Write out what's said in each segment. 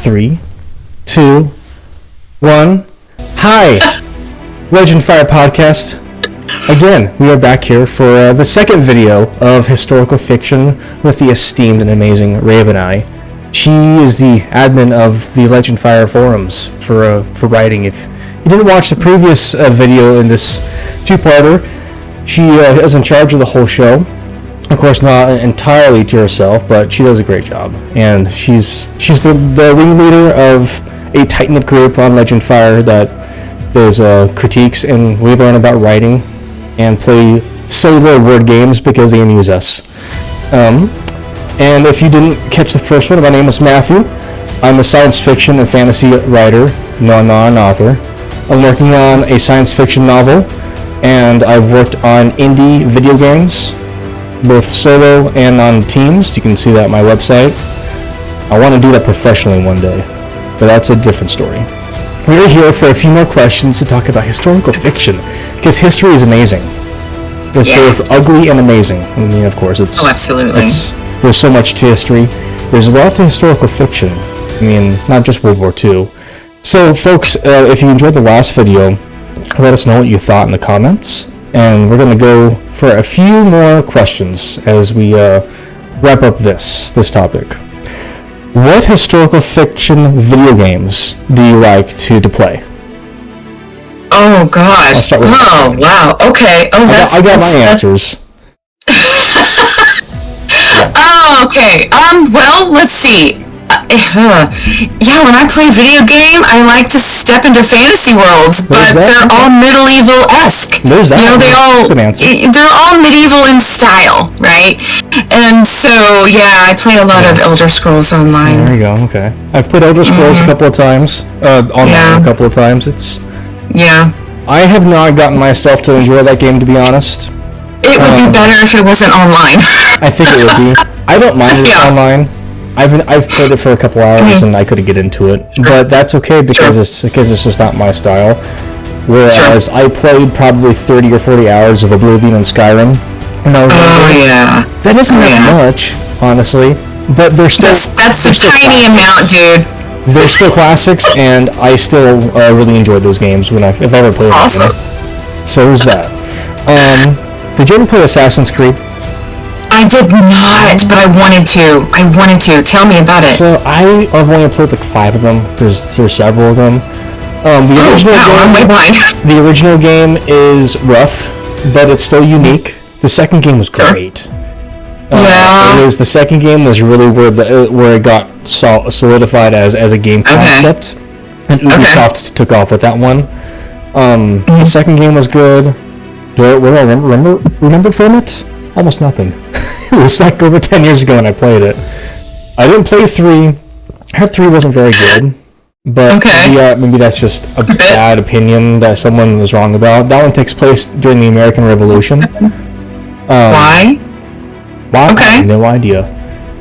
3, 2, 1. Hi, LegendFire podcast. Again, we are back here for the second video of historical fiction with the esteemed and amazing Raveneye. She is the admin of the LegendFire forums for writing. If you didn't watch the previous video in this two-parter, she is in charge of the whole show. Of course, not entirely to herself, but she does a great job. And she's the ringleader of a tight-knit group on LegendFire that does critiques, and we learn about writing and play silly word games because they amuse us. And if you didn't catch the first one, my name is Matthew. I'm a science fiction and fantasy writer, not an author. I'm working on a science fiction novel, and I've worked on indie video games, both solo and on teams. You can see that on my website. I want to do that professionally one day, but that's a different story. We're here for a few more questions to talk about historical fiction, because history is amazing. It's both ugly and amazing. I mean, of course, it's... Oh, absolutely. There's so much to history. There's a lot to historical fiction. I mean, not just World War II. So, folks, if you enjoyed the last video, let us know what you thought in the comments. And we're going to go for a few more questions as we wrap up this topic. What historical fiction video games do you like to play? Oh gosh! I'll start with wow! Okay. Oh, I got my answers. Oh, okay. Well, let's see. When I play video game, I like to step into fantasy worlds, but they're all medieval-esque. There's that. They're all medieval in style, right? And so, I play a lot of Elder Scrolls Online. There you go. Okay, I've played Elder Scrolls a couple of times. Online a couple of times. I have not gotten myself to enjoy that game, to be honest. It would be better if it wasn't online. I think it would be. I don't mind it online. I've played it for a couple hours and I couldn't get into it, but that's okay because it's just not my style. Whereas I played probably 30 or 40 hours of Oblivion and Skyrim, and I was that isn't that much, honestly. But they're still that's a tiny amount, dude. They're still classics, and I still really enjoy those games if I ever played them. So there's that. Did you ever play Assassin's Creed? I did not, but I wanted to. Tell me about it. So I've only played like 5 of them. There's several of them. The original game is rough, but it's still unique. The second game was great. The second game was really where it got solidified as a game concept, and Ubisoft took off with that one. The second game was good. What do I remember from it? Almost nothing. It was like over 10 years ago when I played it. I didn't play 3. I heard 3 wasn't very good, but maybe that's just a bad opinion that someone was wrong about. That one takes place during the American Revolution. Why? I have no idea.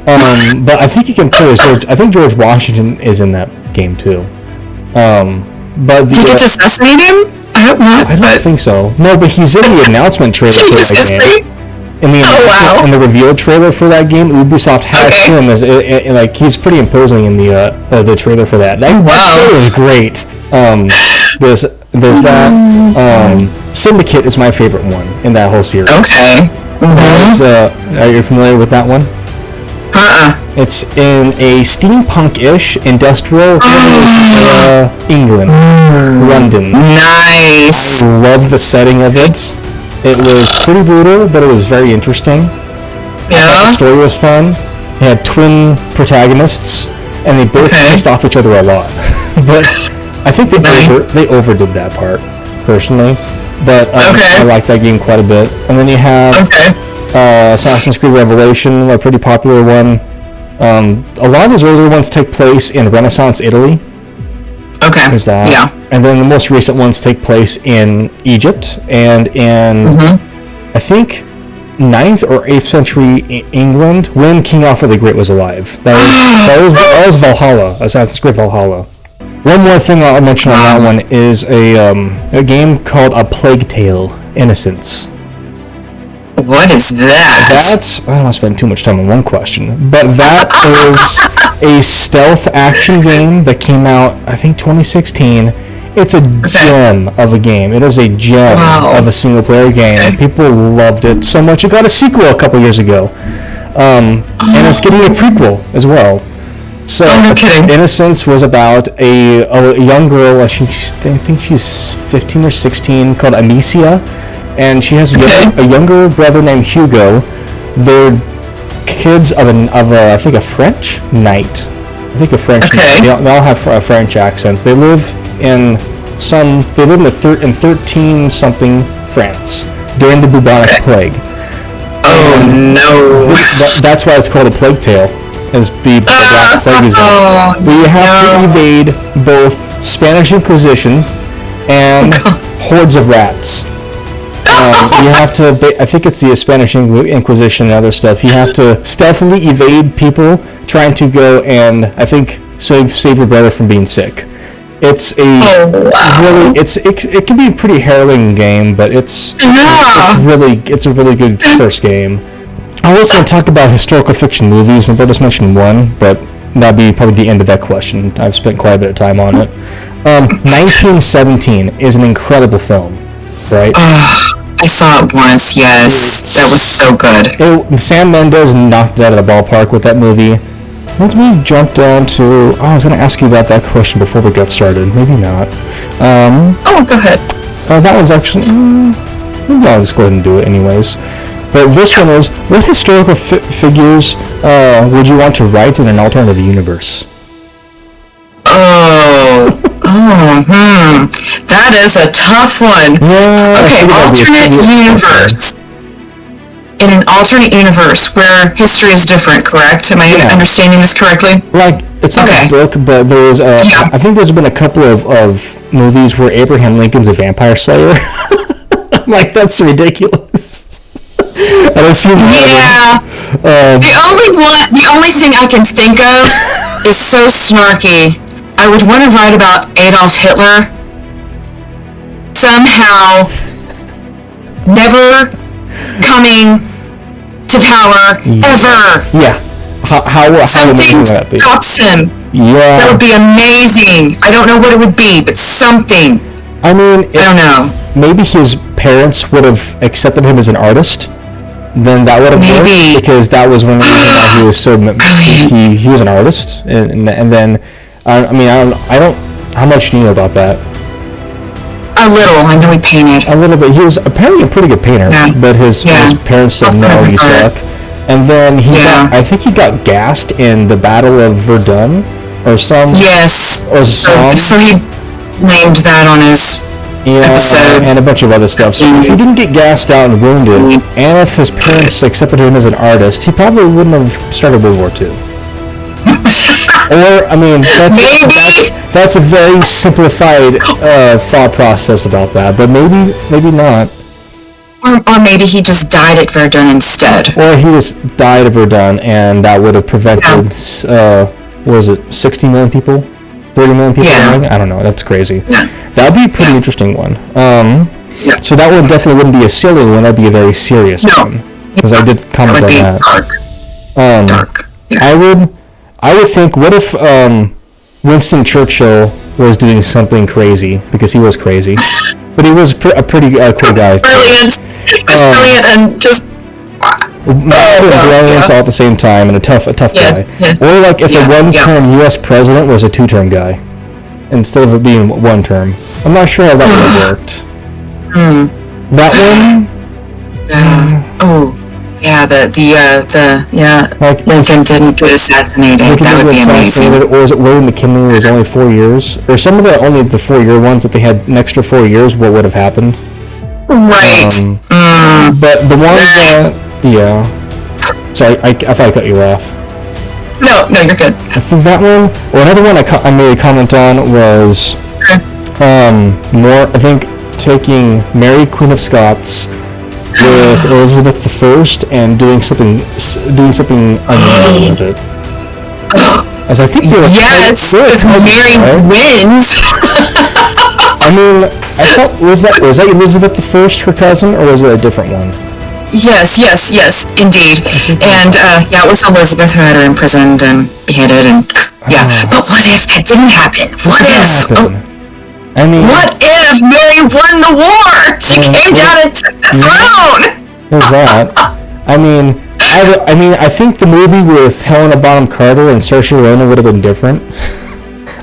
But I think you can play as George. I think George Washington is in that game too. But did you assassinate him? I hope not. I don't think so. No, but he's in the announcement trailer for that game. In the reveal trailer for that game, Ubisoft has him as he's pretty imposing in the trailer for that. That trailer is great. There's that. Syndicate is my favorite one in that whole series. Okay. Are you familiar with that one? It's in a steampunk-ish industrial England, London. Nice. Love the setting of it. It was pretty brutal, but it was very interesting. The story was fun. It had twin protagonists, and they both pissed off each other a lot. But I think they overdid that part, personally. But I like that game quite a bit. And then you have Assassin's Creed Revelation, a pretty popular one. A lot of those earlier ones take place in Renaissance Italy. There's that. And then the most recent ones take place in Egypt and in, I think, 9th or 8th century England when King Alfred the Great was alive. That was Valhalla, Assassin's Creed Valhalla. One more thing I'll mention on that one is a game called A Plague Tale: Innocence. What is that? I don't want to spend too much time on one question, but that is a stealth action game that came out, I think, 2016. It's a gem of a game. It is a gem of a single-player game. And people loved it so much. It got a sequel a couple years ago. And it's getting a prequel as well. So, Innocence was about a young girl, I think she's 15 or 16, called Amicia. And she has a younger brother named Hugo. They're kids of I think a French knight. Knight. They all have French accents. They live in 13-something France during the bubonic plague. Oh no! That's why it's called a plague tale. As the Black Plague is on. But you have to evade both Spanish Inquisition and hordes of rats. You have to, I think it's the Spanish Inquisition and other stuff. You have to stealthily evade people trying to go and, I think, save your brother from being sick. It's it can be a pretty harrowing game, but it's a really good first game. I was going to talk about historical fiction movies. Maybe I'll just mention one, but that'd be probably the end of that question. I've spent quite a bit of time on it. 1917 is an incredible film, right? I saw it once, yes. That was so good. Sam Mendes knocked it out of the ballpark with that movie. Let me jump down to... I was going to ask you about that question before we got started. Maybe not. Go ahead. That one's actually... maybe I'll just go ahead and do it anyways. But this one is, what historical figures would you want to write in an alternative universe? That is a tough one. Yeah, okay, alternate universe. In an alternate universe where history is different, correct? Am I understanding this correctly? Like, it's not a book, but there's I think there's been a couple of movies where Abraham Lincoln's a vampire slayer. I'm like, that's ridiculous. I don't see the only thing I can think of is so snarky. I would want to write about Adolf Hitler somehow never coming to power ever. Yeah. How something would that be? Stops him. Yeah. That would be amazing. I don't know what it would be, but something. I mean, I don't know. Maybe his parents would have accepted him as an artist. Then that would have worked, because that was when he was so he was an artist, and then I don't. How much do you know about that? A little. I know he painted. A little bit. He was apparently a pretty good painter, but his parents said no, you suck. And then I think he got gassed in the Battle of Verdun, or some. Yes. Or some. So he named that on his episode. And a bunch of other stuff. So if he didn't get gassed out and wounded, and if his parents accepted him as an artist, he probably wouldn't have started World War II. Or, I mean, that's a very simplified thought process about that, but maybe not. Or maybe he just died at Verdun instead. Or he just died at Verdun, and that would have prevented, 60 million people? 30 million people dying? I don't know, that's crazy. That would be a pretty interesting one. So that one definitely wouldn't be a silly one, that'd be a very serious one. Because I did comment on that. Dark. I would think, what if Winston Churchill was doing something crazy, because he was crazy, but he was a pretty cool guy. Brilliant. He was brilliant and just brilliant all at the same time, and a tough guy. Yes. Or like if a one-term US president was a two-term guy, instead of it being one term. I'm not sure how that would have worked. That one? Like Lincoln didn't get assassinated. That would be amazing. Or was it William McKinley was only 4 years? Or some of only the 4 year ones that they had an extra 4 years, what would have happened? Right. But the ones sorry, I thought I cut you off. No, you're good. I think that one, or another one I made a comment on was, I think taking Mary Queen of Scots with Elizabeth I and doing something unusual with it. As I think yes, because Mary wins. I mean, I thought was that Elizabeth I, her cousin, or was it a different one? Yes, indeed. And it was Elizabeth who had her imprisoned and beheaded, and but what if that didn't happen? What if? I mean, what if Mary won the war? She came down and took the throne. There's that. I think the movie with Helena Bonham Carter and Saoirse Ronan would have been different.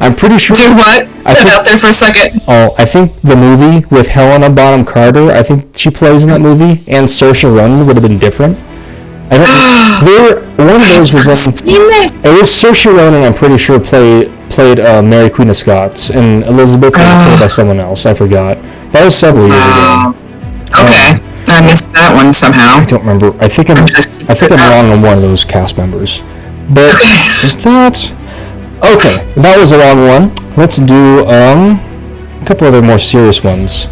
I'm pretty sure. Do what? Put out there for a second. Oh, I think the movie with Helena Bonham Carter, I think she plays in that movie, and Saoirse Ronan would have been different. I don't. One of those was in. It was Saoirse Ronan. I'm pretty sure played Mary Queen of Scots, and Elizabeth was played by someone else. I forgot. That was several years ago. Okay. I missed that one somehow. I don't remember. I think I'm wrong on one of those cast members. But is that... Okay, that was a long one. Let's do a couple other more serious ones.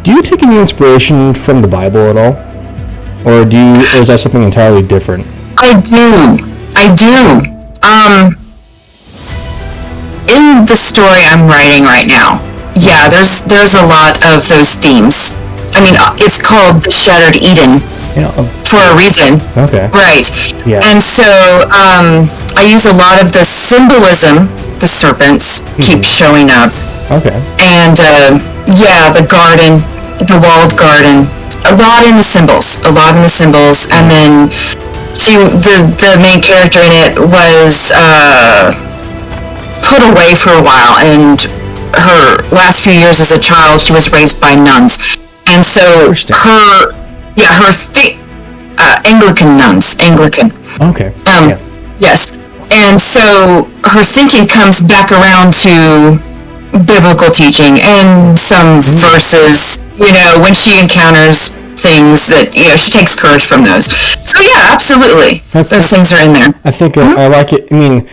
Do you take any inspiration from the Bible at all? Or is that something entirely different? I do. In the story I'm writing right now, there's a lot of those themes. I mean, it's called The Shattered Eden for a reason. Okay. Right. Yeah. And so I use a lot of the symbolism. The serpents keep showing up. Okay. And the garden, the walled garden, a lot in the symbols. And then the main character in it was put away for a while, and her last few years as a child, she was raised by nuns. And so Anglican nuns. Okay. Yes. And so her thinking comes back around to biblical teaching and some verses, when she encounters things that, she takes courage from those. So absolutely. Those things are in there. I think I like it. I mean,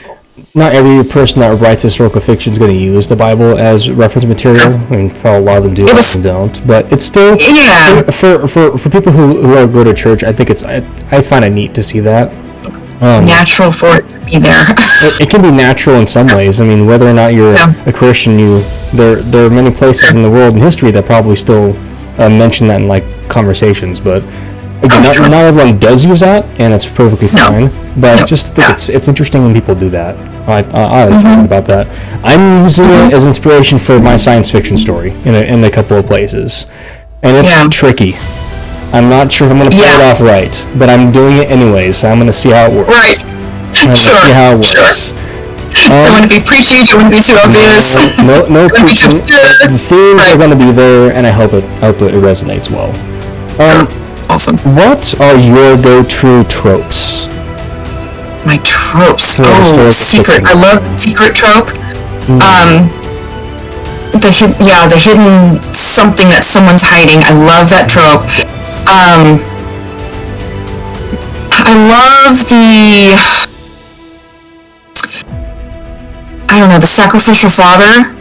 not every person that writes historical fiction is going to use the Bible as reference material. I mean, probably a lot of them do, a lot of them don't. But it's still for people who go to church. I think I find it neat to see that. Natural for it to be there. It can be natural in some ways. I mean, whether or not you're a Christian, there are many places in the world in history that probably still mention that in like conversations, but. Again, not everyone does use that, and it's perfectly fine. But I just think it's interesting when people do that. I like talking about that. I'm using it as inspiration for my science fiction story in a couple of places, and it's tricky. I'm not sure if I'm going to pull it off right, but I'm doing it anyways. So I'm going to see how it works. Right. See how it works. Don't want to be preachy. Don't want to be too obvious. No preaching. The themes are going to be there, and I hope it resonates well. Awesome. What are your go-to tropes? My tropes. fiction. Secret. I love the secret trope. The hidden something that someone's hiding. I love that trope. I love the sacrificial father.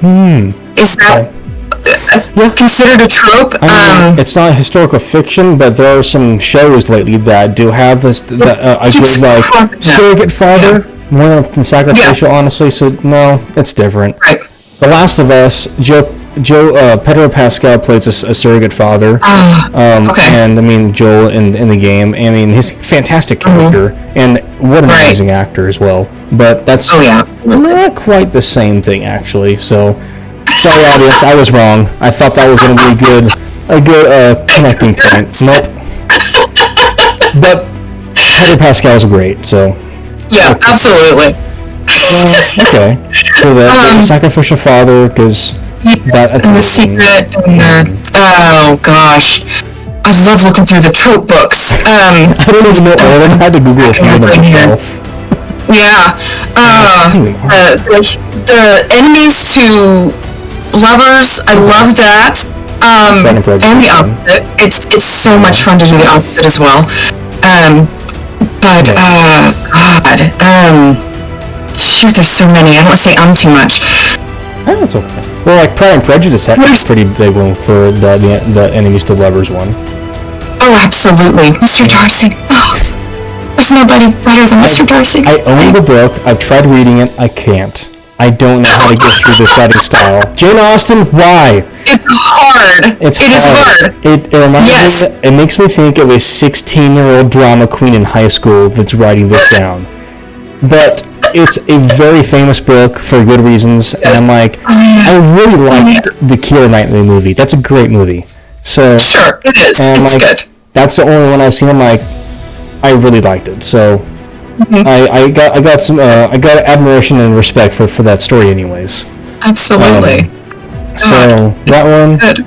Is that considered a trope? I mean, it's not historical fiction, but there are some shows lately that do have this. Surrogate father more than sacrificial, honestly. So no, it's different. Right. The Last of Us, Pedro Pascal plays a surrogate father. And I mean Joel in the game. I mean, he's a fantastic character, and what an amazing actor as well. But that's not quite the same thing, actually. So. Sorry, audience, I was wrong. I thought that was going to be a good connecting point. Nope. But Pedro Pascal is great, so. Yeah, absolutely. Okay. So the sacrificial father, because that. And the secret, and oh gosh, I love looking through the trope books. I don't even know all of them. I had to Google a few of them myself. Yeah. The enemies to lovers, I love that. And the opposite. It's so much fun to do the opposite as well. Shoot, there's so many. I don't want to say too much. Oh, that's okay. Well, like Pride and Prejudice, that's a pretty big one for the enemies to lovers one. Oh, absolutely. Mr. Darcy. Oh, there's nobody better than Mr. Darcy. I own the book. I've tried reading it. I can't. I don't know how to get through this writing style. Jane Austen, why? It's hard. It's hard. It reminds me. It makes me think of a 16-year-old drama queen in high school that's writing this down. But it's a very famous book for good reasons, and I'm like, I really liked the Keira Knightley movie. That's a great movie. So sure, it is. It's good. That's the only one I've seen. I'm like, I really liked it. So I got admiration and respect for that story, anyways. Absolutely. So that one. Good.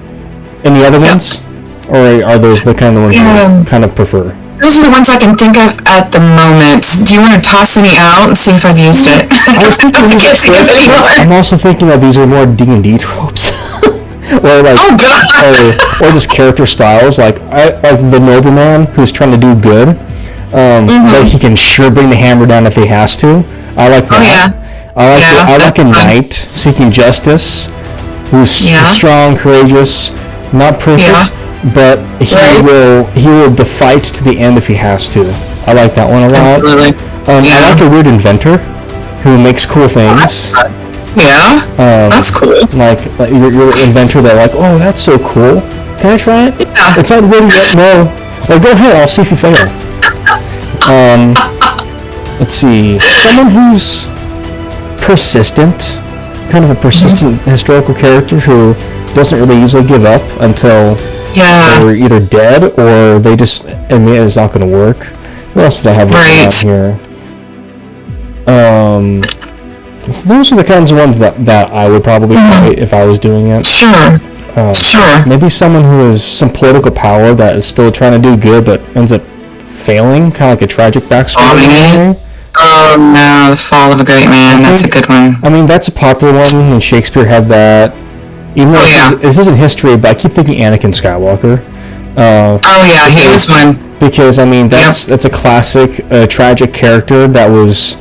Any other ones, or are those the kind of ones you kind of prefer? Those are the ones I can think of at the moment. Do you want to toss any out and see if I've used it? I was thinking these are tropes. I'm also thinking that these are more D&D tropes. Or like, or just character styles, like the nobleman who's trying to do good, but he can sure bring the hammer down if he has to. I like that. I like a knight seeking justice, who's strong, courageous, not perfect, but he will defight to the end if he has to. I like that one a lot. I like a weird inventor who makes cool things. That's cool. Like your inventor that like, oh, that's so cool. Can I try it? Yeah. It's not really no. Well, go ahead. I'll see if you fail. Let's see. Someone who's persistent, kind of a persistent historical character who doesn't really usually give up until they're either dead or they just admit it's not going to work. What else did I have down here? Those are the kinds of ones that I would probably write if I was doing it. Sure. Maybe someone who has some political power that is still trying to do good but ends up failing, kind of like a tragic backstory. Oh no, The Fall of a Great Man. That's a good one. I mean, that's a popular one, and Shakespeare had that. Even though this isn't history, but I keep thinking Anakin Skywalker. He was one. Because I mean, that's a classic tragic character that was.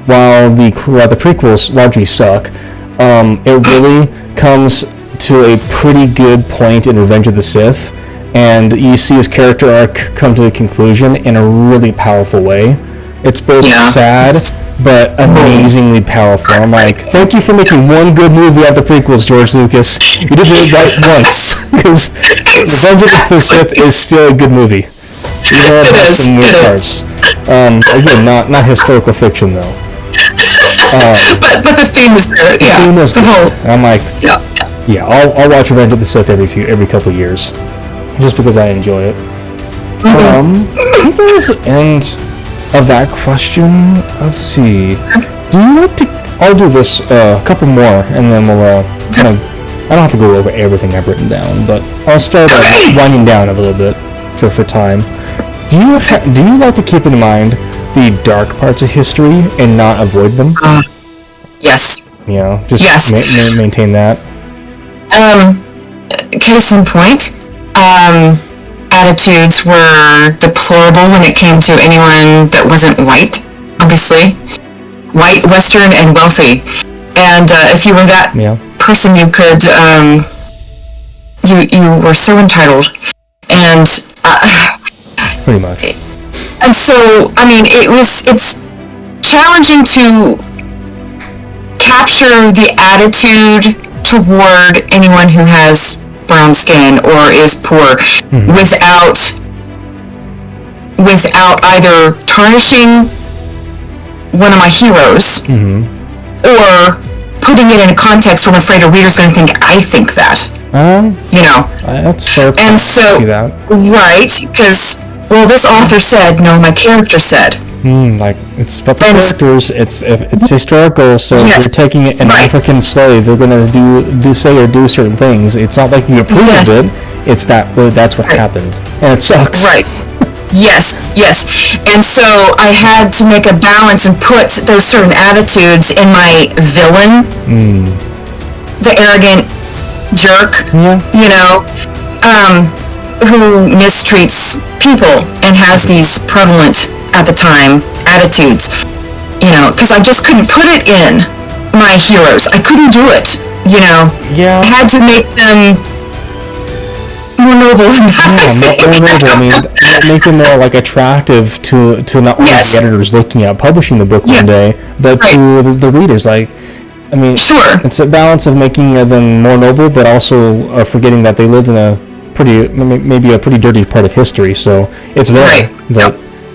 While the prequels largely suck, it really comes to a pretty good point in Revenge of the Sith, and you see his character arc come to a conclusion in a really powerful way. It's both sad, but amazingly powerful. I'm like, thank you for making one good movie out of the prequels, George Lucas. You did it right once, because Revenge of the Sith is still a good movie. It is. Again, not historical fiction though. But the theme is there. The theme is good. I'm like, I'll watch Revenge of the Sith every couple of years, just because I enjoy it. I think that was the end of that question. Let's see. Do you like to? I'll do this a couple more, and then we'll kind of. I don't have to go over everything I've written down, but I'll start winding down a little bit for time. Do you like to keep in mind the dark parts of history and not avoid them? Yes. Just maintain that. Case in point, attitudes were deplorable when it came to anyone that wasn't white, obviously. White, Western, and wealthy. And if you were that person, you could, you were so entitled. And pretty much. And so, I mean, it's challenging to capture the attitude toward anyone who has brown skin or is poor without either tarnishing one of my heroes or putting it in a context where I'm afraid a reader's going to think I think that. That's fair. And so, right, because, well, this author said, no, my character said. Like, it's about the characters, it's historical, so if you're taking an African slave, they're going to say or do certain things. It's not like you approve of it, it's that's what happened. And it sucks. Right. Yes. And so I had to make a balance and put those certain attitudes in my villain. The arrogant jerk, who mistreats people and has these prevalent, at the time, attitudes. Because I just couldn't put it in my heroes. I couldn't do it, I had to make them more noble than that. More noble. I mean, make them more like attractive to not only the editors looking at publishing the book one day, but to the readers. Like, I mean, sure, it's a balance of making them more noble, but also forgetting that they lived in maybe a pretty dirty part of history. So it's there, right. but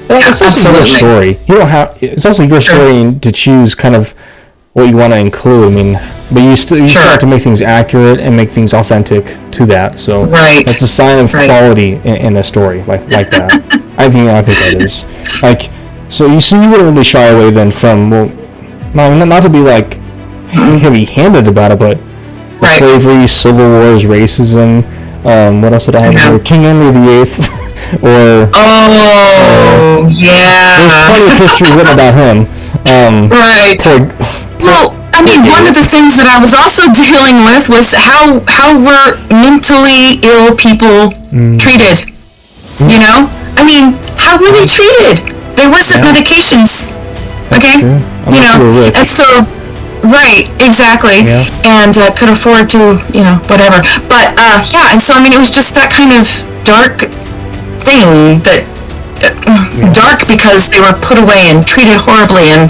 it's also your story. You don't have. It's also your story to choose kind of what you want to include. I mean, but you still have to make things accurate and make things authentic to that. So it's a sign of quality in a story like that. I think that is like. So you wouldn't really shy away then from not to be like heavy-handed about it, but slavery, civil wars, racism. What else did I have here? King Henry VIII, or there's plenty of history written about him. Well, I mean, one of the things that I was also dealing with was how were mentally ill people treated. You know, I mean, how were they treated? There wasn't medications. Okay, you know, and so. Right, exactly, and could afford to, whatever. But and so I mean, it was just that kind of dark thing dark because they were put away and treated horribly, and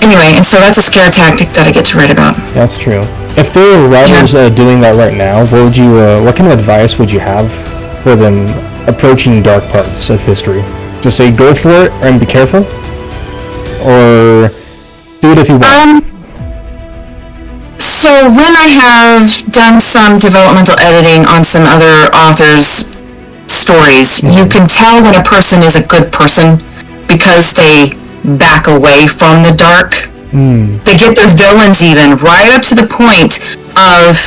anyway, and so that's a scare tactic that I get to write about. That's true. If there were writers doing that right now, what kind of advice would you have for them approaching dark parts of history? Just say go for it and be careful, or do it if you want. So when I have done some developmental editing on some other authors' stories, you can tell when a person is a good person because they back away from the dark. They get their villains even right up to the point of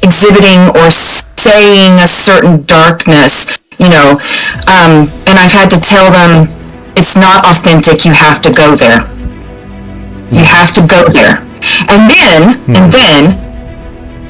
exhibiting or saying a certain darkness, and I've had to tell them it's not authentic, you have to go there. You have to go there. And then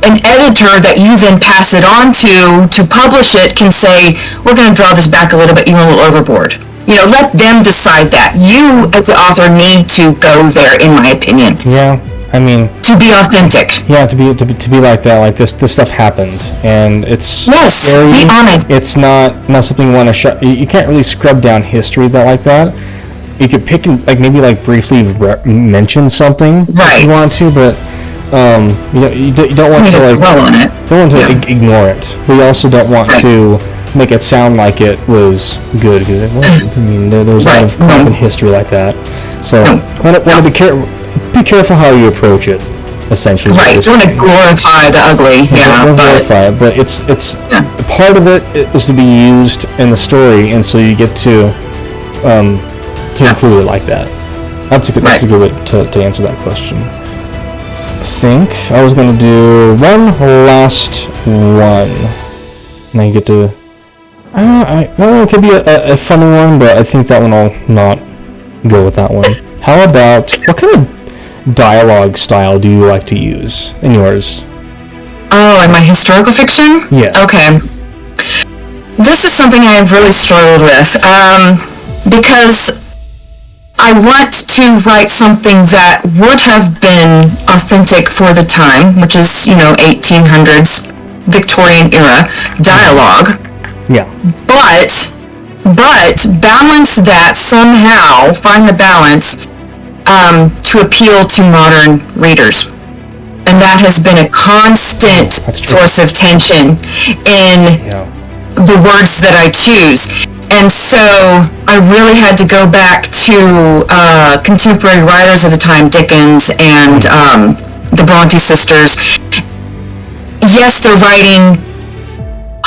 an editor that you then pass it on to publish it can say, we're going to draw this back a little bit, you went a little overboard. Let them decide that. You, as the author, need to go there, in my opinion. Yeah, I mean... To be authentic. Yeah, to be like that, like this stuff happened, and it's... Yes, scary. Be honest. It's not something you want to you can't really scrub down history like that. You could pick and briefly mention something if you want to, but you don't want to ignore it. We also don't want to make it sound like it was good because it wasn't. I mean, there was a lot of crap in history like that. So want to be careful how you approach it. Essentially, right. You want to glorify the ugly. Glorify it, but it's part of it is to be used in the story, and so you get to include it like that. That's a good way to answer that question. I think I was going to do one last one. Now you get to... it could be a funny one, but I think that one I'll not go with that one. How about... What kind of dialogue style do you like to use in yours? Oh, in my historical fiction? Yeah. Okay. This is something I've really struggled with. Because... I want to write something that would have been authentic for the time, which is, 1800s, Victorian era dialogue. Yeah. But balance that somehow, find the balance, to appeal to modern readers. And that has been a constant source of tension in the words that I choose. And so I really had to go back to contemporary writers of the time, Dickens and the Bronte sisters. Yes, they're writing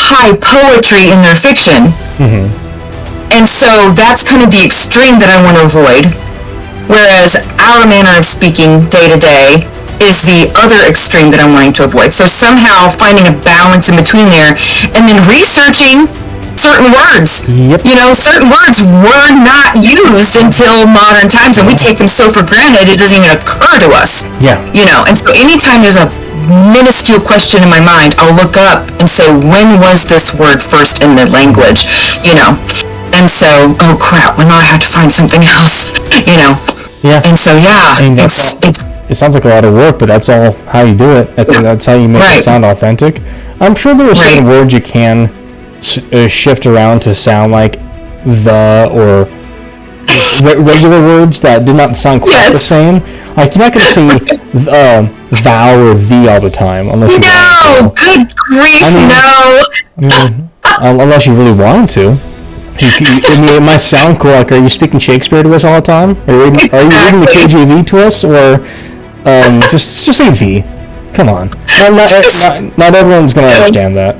high poetry in their fiction. And so that's kind of the extreme that I want to avoid. Whereas our manner of speaking day to day is the other extreme that I'm wanting to avoid. So somehow finding a balance in between there and then researching certain words. Certain words were not used until modern times, and we take them so for granted it doesn't even occur to us. And so anytime there's a minuscule question in my mind, I'll look up and say, when was this word first in the language? And so, oh crap, well, now I have to find something else. And so it sounds like a lot of work, but that's all how you do it. I think that's how you make it sound authentic. I'm sure there are certain words you can shift around to sound like the or regular words that did not sound quite the same. Like, you're not going to say thou or thee all the time, unless you No! Good grief, unless you really wanted to. It might sound cool. Like, are you speaking Shakespeare to us all the time? Are you reading the KJV to us, or just say V? Come on. Not everyone's gonna understand that.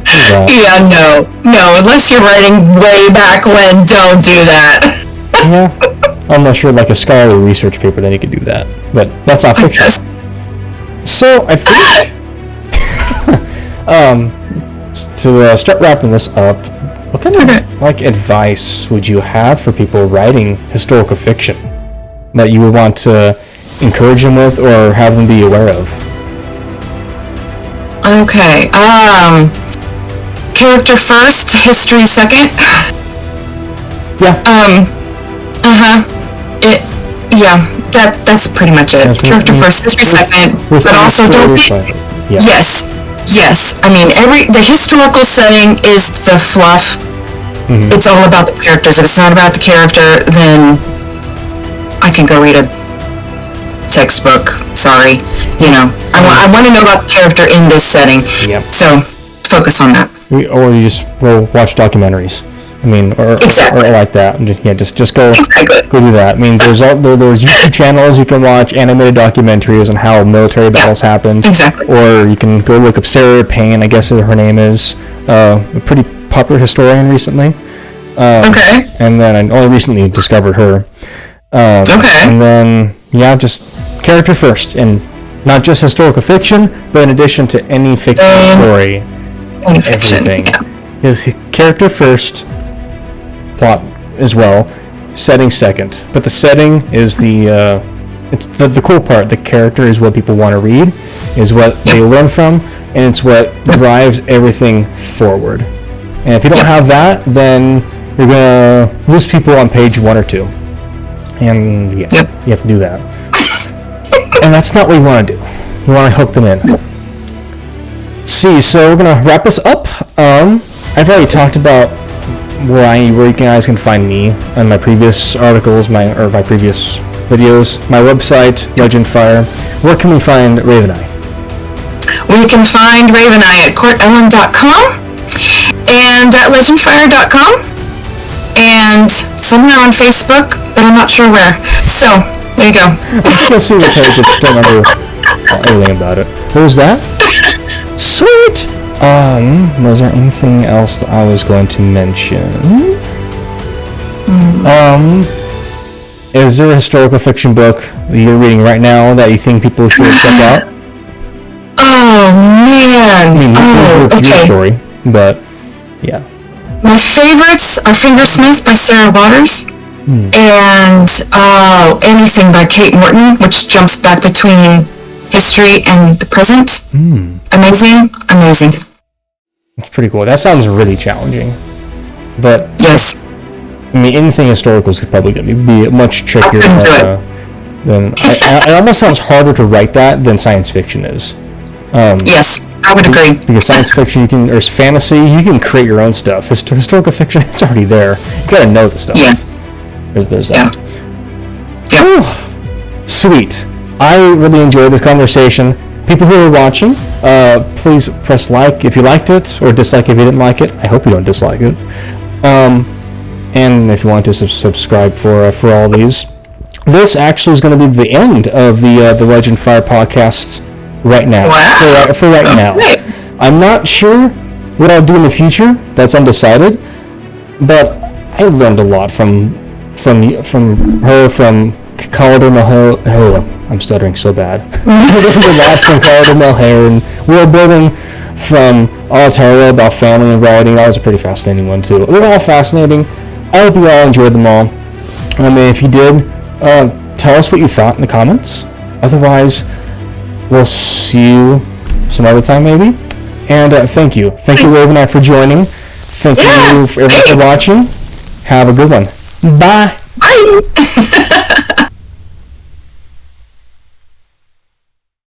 Yeah, no. Unless you're writing way back when, don't do that. Yeah. Unless you're like a scholarly research paper, then you could do that. But that's not fiction. So I think to start wrapping this up. What kind of advice would you have for people writing historical fiction that you would want to encourage them with or have them be aware of? Okay. Character first, history second. Yeah. That's pretty much it. Character first, history second, but also don't be. Yes. I mean, the historical setting is the fluff. Mm-hmm. It's all about the characters. If it's not about the character, then I can go read a textbook. Sorry. I want to know about the character in this setting. Yep. So, focus on that. Or you just go watch documentaries. I mean, or like that. Just go do that. I mean, there's YouTube channels you can watch, animated documentaries on how military battles happened. Exactly. Or you can go look up Sara, I guess her name is, a pretty popular historian recently. And then I only recently discovered her. And then, just character first, and not just historical fiction, but in addition to any fiction story, everything. Is character first, plot as well, setting second. But the setting is it's the cool part. The character is what people want to read, is what they learn from, and it's what drives everything forward. And if you don't have that, then you're gonna lose people on page 1 or 2. And you have to do that. And that's not what you want to do. You want to hook them in. So we're gonna wrap this up. I've already talked about where you guys can find me on my previous articles, my previous videos, my website, LegendFire. Where can we find Raveneye? We can find Raveneye at courtellyn.com and at legendfire.com and somewhere on Facebook, but I'm not sure where. So, there you go. I've seen the page, I just don't remember anything about it. What was that? Sweet! Was there anything else that I was going to mention? Is there a historical fiction book that you're reading right now that you think people should check out? Oh, man! I mean, your story, but, yeah. My favorites are Fingersmith by Sara Waters, and anything by Kate Morton, which jumps back between history and the present. Amazing. It's pretty cool. That sounds really challenging. But yes, I mean, anything historical is probably going to be much trickier than it almost sounds harder to write that than science fiction is. Yes, I would agree. Because science fiction, or fantasy, you can create your own stuff. Historical fiction, it's already there. You got to know the stuff. Yes. There's that. Yeah. Sweet. I really enjoyed this conversation. People who are watching, please press like if you liked it, or dislike if you didn't like it. I hope you don't dislike it. And if you want to subscribe for all these. This actually is going to be the end of the LegendFire podcast right now. Wow. For right now. I'm not sure what I'll do in the future. That's undecided. But I learned a lot from her, from Calder Malhair. Oh, I'm stuttering so bad. I learned a lot from Calder Malhair and world building from Altaria about family and writing. That was a pretty fascinating one too. They're all fascinating. I hope you all enjoyed them all. I mean, if you did, tell us what you thought in the comments. Otherwise, we'll see you some other time maybe. And thank you, Raveneye, for joining. Thank you everyone for watching. Have a good one. Bye. Bye.